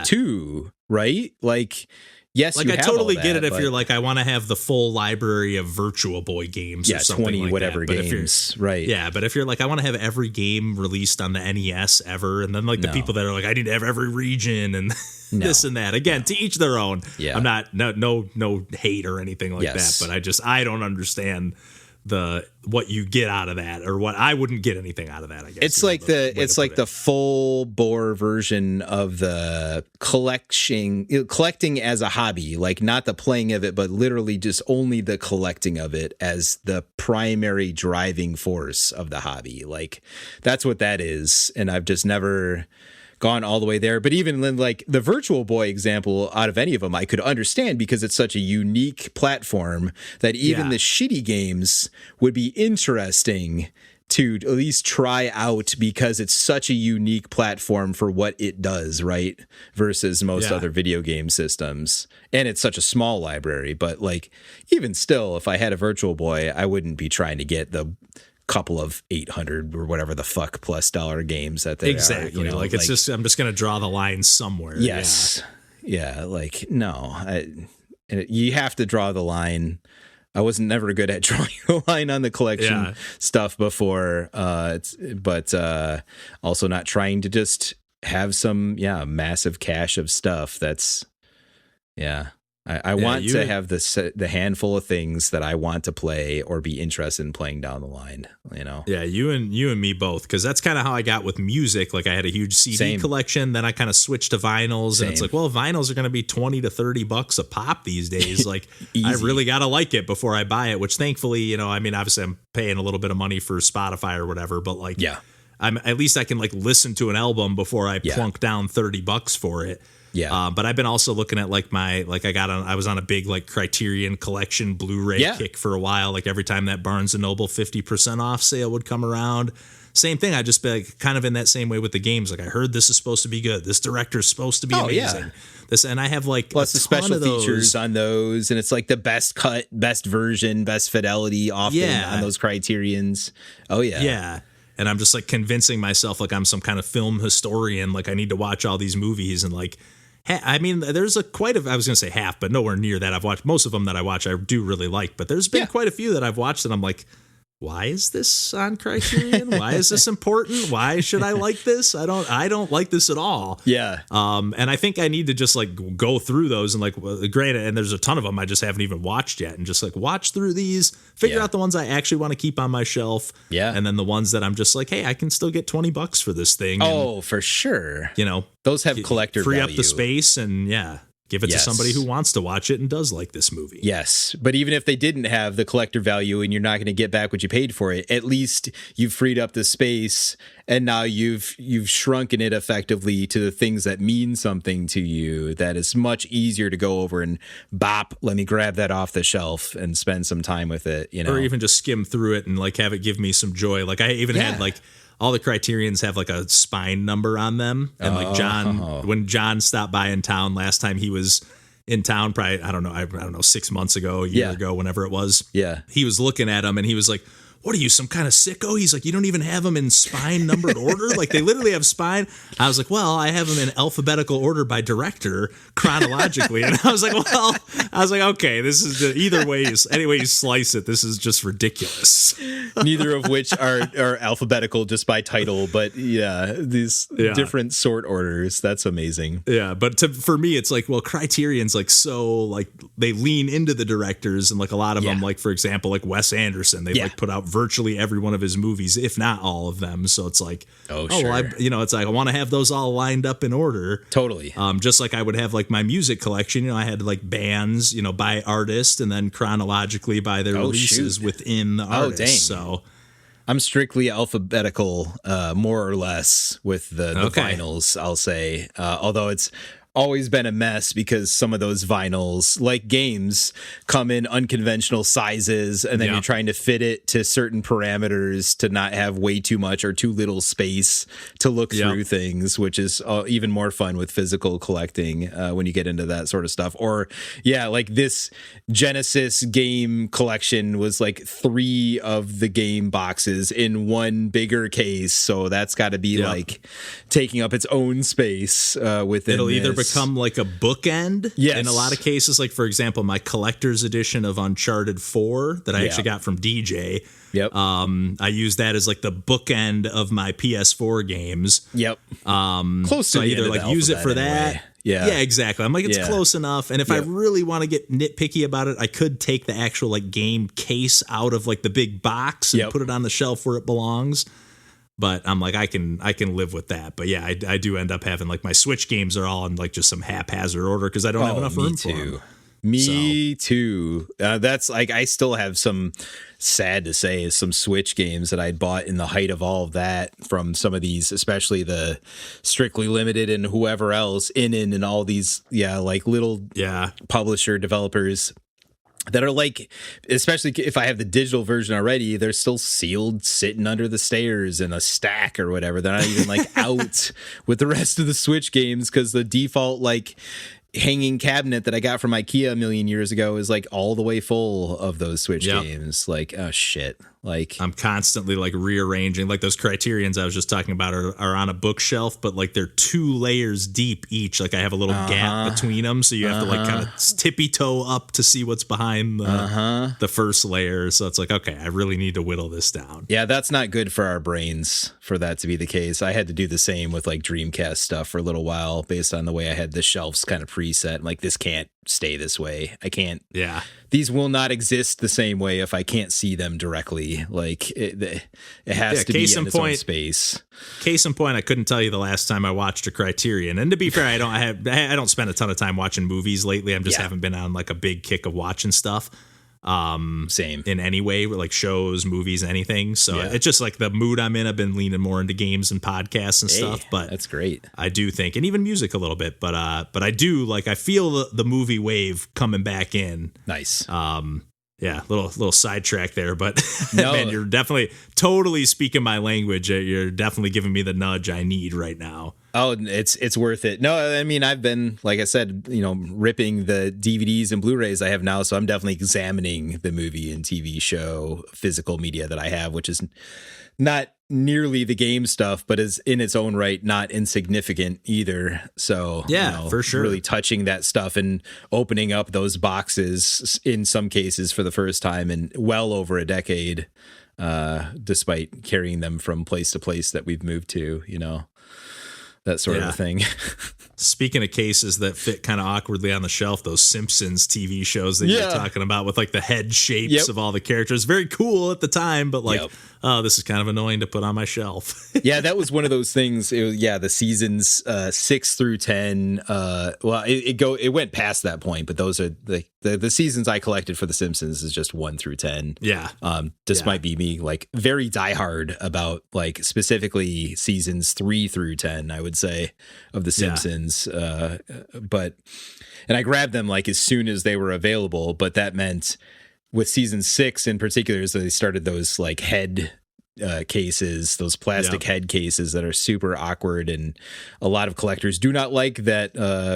Too, right? Like. Yes, like I totally get it if you're like, I want to have the full library of Virtual Boy games or something 20 like whatever that. Games, right? Yeah, but if you're like, I want to have every game released on the NES ever, and then like the people that are like, I need to have every region and this and that. Again, to each their own. Yeah. I'm not no hate or anything like that, but I don't understand what you get out of that, or what I wouldn't get anything out of that. I guess it's like the full bore version of the collecting as a hobby, like not the playing of it, but literally just only the collecting of it as the primary driving force of the hobby. Like that's what that is, and I've just never gone all the way there. But even like the Virtual Boy example, out of any of them, I could understand because it's such a unique platform that even the shitty games would be interesting to at least try out, because it's such a unique platform for what it does, right? Versus most other video game systems. And it's such a small library. But like, even still, if I had a Virtual Boy, I wouldn't be trying to get the couple of 800 or whatever the fuck plus dollar games that they are, like it's just, I'm just going to draw the line somewhere. Yes. Yeah. Like, no, you have to draw the line. I was never good at drawing the line on the collection stuff before. But also not trying to just have some, massive cache of stuff. That's, I want to have the handful of things that I want to play or be interested in playing down the line, Yeah, you and me both, because that's kind of how I got with music. Like I had a huge CD collection, then I kind of switched to vinyls, and it's like, well, vinyls are going to be $20 to $30 a pop these days. Like I really got to like it before I buy it, which thankfully, I mean, obviously I'm paying a little bit of money for Spotify or whatever, but like, at least I can like listen to an album before I plunk down $30 for it. Yeah. But I've been also looking at like I was on a big like Criterion Collection Blu-ray kick for a while. Like every time that Barnes & Noble 50% off sale would come around, same thing. I'd just be like kind of in that same way with the games. Like I heard this is supposed to be good. This director's supposed to be amazing. This, and I have like plus the special features on those, and it's like the best cut, best version, best fidelity often on those Criterions. Oh yeah. Yeah. And I'm just like convincing myself like I'm some kind of film historian. Like I need to watch all these movies, and like, I mean, there's I was going to say half, but nowhere near that. I've watched most of them that I watch. I do really like, but there's been quite a few that I've watched and I'm like, why is this on Criterion? Why is this important? Why should I like this? I don't like this at all. Yeah. And I think I need to just like go through those and like, granted, and there's a ton of them I just haven't even watched yet, and just like watch through these, figure out the ones I actually want to keep on my shelf. Yeah. And then the ones that I'm just like, hey, I can still get $20 for this thing. Oh, and, for sure. Those have collector free value. Up the space and give it to somebody who wants to watch it and does like this movie. Yes, but even if they didn't have the collector value and you're not going to get back what you paid for it, at least you've freed up the space, and now you've shrunken it effectively to the things that mean something to you. That is much easier to go over and let me grab that off the shelf and spend some time with it. Or even just skim through it and like have it give me some joy. Like I even had like all the Criterions have like a spine number on them. And like when John stopped by in town last time he was in town, probably, I don't know, 6 months ago, a year ago, whenever it was. Yeah. He was looking at them and he was like, what are you, some kind of sicko? He's like, you don't even have them in spine numbered order? Like, they literally have spine. I was like, well, I have them in alphabetical order by director chronologically. And I was like, okay, this is either way, any way you slice it, this is just ridiculous. Neither of which are alphabetical just by title, but these different sort orders. That's amazing. Yeah, but for me, it's like, well, Criterion's like so, like, they lean into the directors, and like a lot of them, like, for example, like Wes Anderson, they've like put out virtually every one of his movies, if not all of them. So it's like, sure. Well, it's like I want to have those all lined up in order. Totally. Just like I would have like my music collection. I had like bands, by artist, and then chronologically by their releases within the artist. Dang. So I'm strictly alphabetical, more or less, with the vinyls, I'll say. Although it's always been a mess because some of those vinyls, like games, come in unconventional sizes, and then you're trying to fit it to certain parameters to not have way too much or too little space to look through things, which is even more fun with physical collecting when you get into that sort of stuff. Or like this Genesis game collection was like 3 of the game boxes in one bigger case, so that's got to be like taking up its own space within. It'll either become like a bookend in a lot of cases. Like, for example, my collector's edition of Uncharted 4 that I actually got from DJ. Yep. I use that as like the bookend of my PS4 games. Yep. Close so to I either like use it for that. Anyway. Yeah, exactly. I'm like, it's close enough. And if I really want to get nitpicky about it, I could take the actual like game case out of like the big box and put it on the shelf where it belongs. But I'm like, I can live with that. But yeah, I do end up having like my Switch games are all in like just some haphazard order because I don't have enough room for them. Me too. That's like, I still have some, sad to say, is some Switch games that I'd bought in the height of all of that from some of these, especially the Strictly Limited and whoever else and all these, like little publisher developers that are like, especially if I have the digital version already, they're still sealed, sitting under the stairs in a stack or whatever. They're not even like out with the rest of the Switch games because the default like hanging cabinet that I got from IKEA a million years ago is like all the way full of those Switch games. Like, oh shit. Like, I'm constantly like rearranging, like those Criterions I was just talking about are on a bookshelf, but like they're 2 layers deep each. Like I have a little gap between them. So you have to like kind of tippy toe up to see what's behind the first layer. So it's like, okay, I really need to whittle this down. Yeah, that's not good for our brains for that to be the case. I had to do the same with like Dreamcast stuff for a little while based on the way I had the shelves kind of preset. I'm like, this can't stay this way. I can't. Yeah. These will not exist the same way if I can't see them directly. Like it has to be in its own space. Case in point, I couldn't tell you the last time I watched a Criterion. And to be fair, I don't spend a ton of time watching movies lately. I just haven't been on like a big kick of watching stuff. Same in any way, like shows, movies, anything. So it's just like the mood I'm in. I've been leaning more into games and podcasts and stuff, but that's great. I do think, and even music a little bit, but I do like, I feel the movie wave coming back in. Nice. Little sidetrack there, but no. Man, you're definitely totally speaking my language. You're definitely giving me the nudge I need right now. Oh, it's worth it. No, I mean, I've been, like I said, ripping the DVDs and Blu-rays I have now. So I'm definitely examining the movie and TV show physical media that I have, which is not nearly the game stuff, but is in its own right not insignificant either. So for sure, really touching that stuff and opening up those boxes in some cases for the first time in well over a decade, despite carrying them from place to place that we've moved to, that sort of a thing. Speaking of cases that fit kind of awkwardly on the shelf, those Simpsons TV shows that you're talking about with like the head shapes of all the characters, very cool at the time, but like, this is kind of annoying to put on my shelf. That was one of those things. It was, the seasons 6 through 10. It went past that point, but those are the seasons I collected for the Simpsons is just 1 through 10. Yeah. This might be me like very diehard about like specifically seasons 3 through 10, I would say, of the Simpsons. And I grabbed them like as soon as they were available, but that meant with season 6 in particular, as they started those like head cases, those plastic head cases that are super awkward, and a lot of collectors do not like that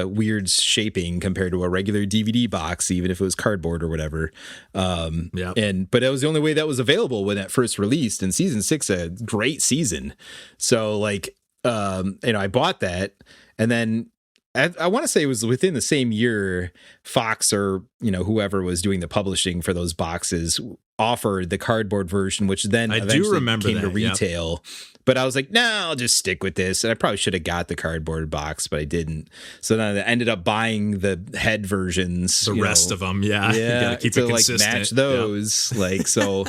weird shaping compared to a regular DVD box, even if it was cardboard or whatever. But it was the only way that was available when that first released, and season 6 a great season. So like I bought that, and then I want to say it was within the same year, Fox or whoever was doing the publishing for those boxes offered the cardboard version, which then eventually came to retail. But I was like, no, I'll just stick with this. And I probably should have got the cardboard box, but I didn't. So then I ended up buying the head versions. The rest of them, yeah. Yeah, you gotta keep it consistent. Like match those. Like, so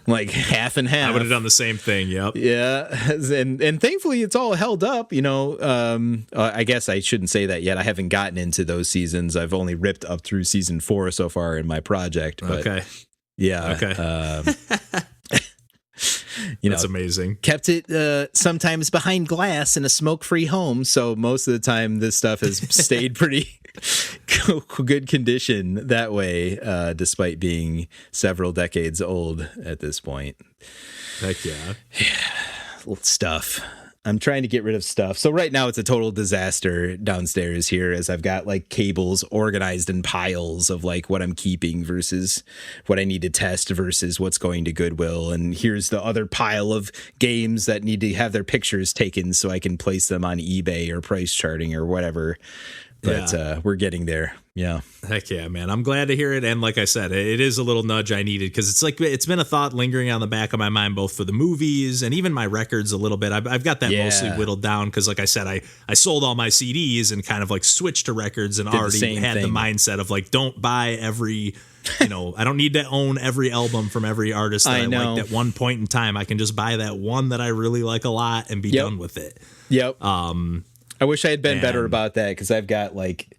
like half and half. I would have done the same thing, yep. Yeah. And thankfully it's all held up, I guess I shouldn't say that yet. I haven't gotten into those seasons. I've only ripped up through season 4 so far in my project. But okay. Yeah. Okay. That's amazing. Kept it sometimes behind glass in a smoke-free home, so most of the time this stuff has stayed pretty good condition that way, despite being several decades old at this point. Heck yeah. Stuff. I'm trying to get rid of stuff. So right now it's a total disaster downstairs here, as I've got like cables organized in piles of like what I'm keeping versus what I need to test versus what's going to Goodwill. And here's the other pile of games that need to have their pictures taken so I can place them on eBay or price charting or whatever. But we're getting there. Yeah. Heck yeah, man. I'm glad to hear it. And like I said, it is a little nudge I needed, because it's like it's been a thought lingering on the back of my mind, both for the movies and even my records a little bit. I've got that mostly whittled down because, like I said, I sold all my CDs and kind of like switched to records and already had the mindset of like, don't buy every, I don't need to own every album from every artist that I liked at one point in time. I can just buy that one that I really like a lot and be done with it. Yep. I wish I had been better about that, because I've got like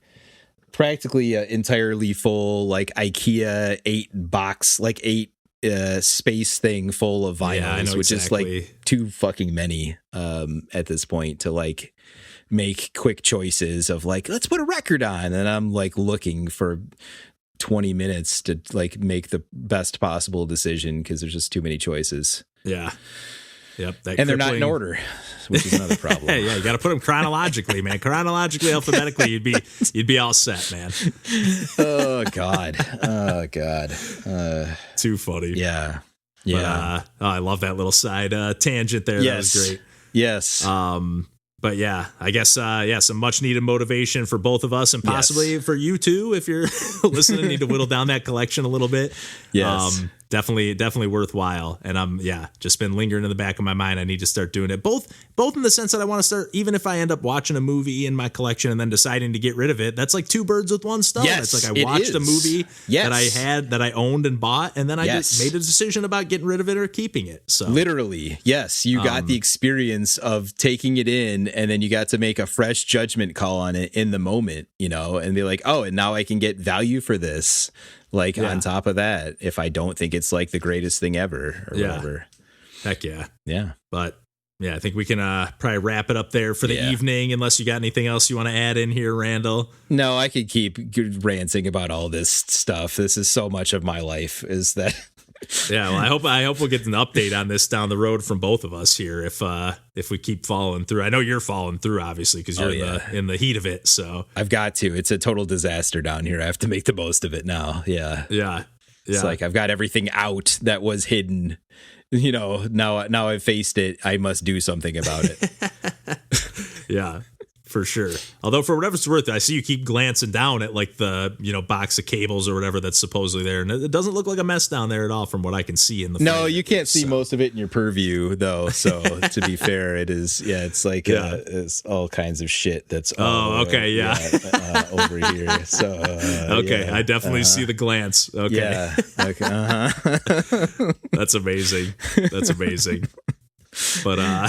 practically an entirely full like IKEA 8 space thing full of vinyls, which is like too fucking many at this point to like make quick choices of like, let's put a record on. And I'm like looking for 20 minutes to like make the best possible decision, because there's just too many choices. Yeah. Yep. And they're not in order, which is another problem. Yeah, you got to put them chronologically, man. Chronologically, alphabetically, you'd be all set, man. Oh God. Too funny. Yeah. But, I love that little side tangent there. Yes. That was great. Yes. But yeah, I guess, some much needed motivation for both of us, and possibly for you too, if you're listening, need to whittle down that collection a little bit. Yes. Definitely worthwhile. And I'm just been lingering in the back of my mind. I need to start doing it, both in the sense that I want to start, even if I end up watching a movie in my collection and then deciding to get rid of it, that's like two birds with one stone. Yes, it's like I watched a movie that I owned and bought, and then I just made a decision about getting rid of it or keeping it. So literally, yes, you got the experience of taking it in, and then you got to make a fresh judgment call on it in the moment, and be like, oh, and now I can get value for this. Like on top of that, if I don't think it's like the greatest thing ever or whatever. Heck yeah. Yeah. But I think we can probably wrap it up there for the evening, unless you got anything else you want to add in here, Randall. No, I could keep ranting about all this stuff. This is so much of my life, is that. Yeah, well, I hope we'll get an update on this down the road from both of us here if we keep following through. I know you're following through, obviously, because you're in the heat of it. So I've got to. It's a total disaster down here. I have to make the most of it now. Yeah. It's like I've got everything out that was hidden. Now I've faced it. I must do something about it. Yeah. For sure. Although for whatever it's worth, I see you keep glancing down at like the, box of cables or whatever that's supposedly there. And it doesn't look like a mess down there at all from what I can see in the No, you can't see most of it in your purview though. So to be fair, it is, it's like, it's all kinds of shit that's over here. So, okay. I definitely see the glance. Okay. Yeah. Okay. That's amazing. But I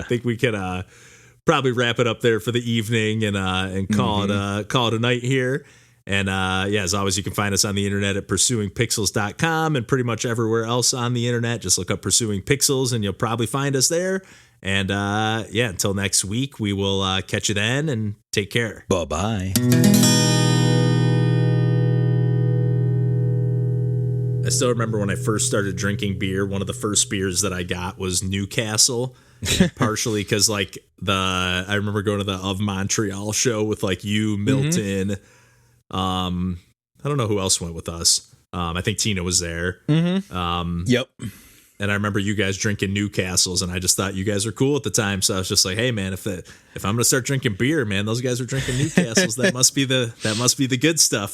think we can, probably wrap it up there for the evening and call it a night here. And as always, you can find us on the internet at pursuingpixels.com and pretty much everywhere else on the internet. Just look up Pursuing Pixels and you'll probably find us there. And until next week, we will catch you then, and take care. Bye-bye. still remember when I first started drinking beer, one of the first beers that I got was Newcastle, partially because like I remember going to the Of Montreal show with like you, Milton. I don't know who else went with us. I think Tina was there. Yep. And I remember you guys drinking Newcastles, and I just thought you guys were cool at the time. So I was just like, hey man, if I'm gonna start drinking beer, man, those guys are drinking Newcastles. That must be the good stuff.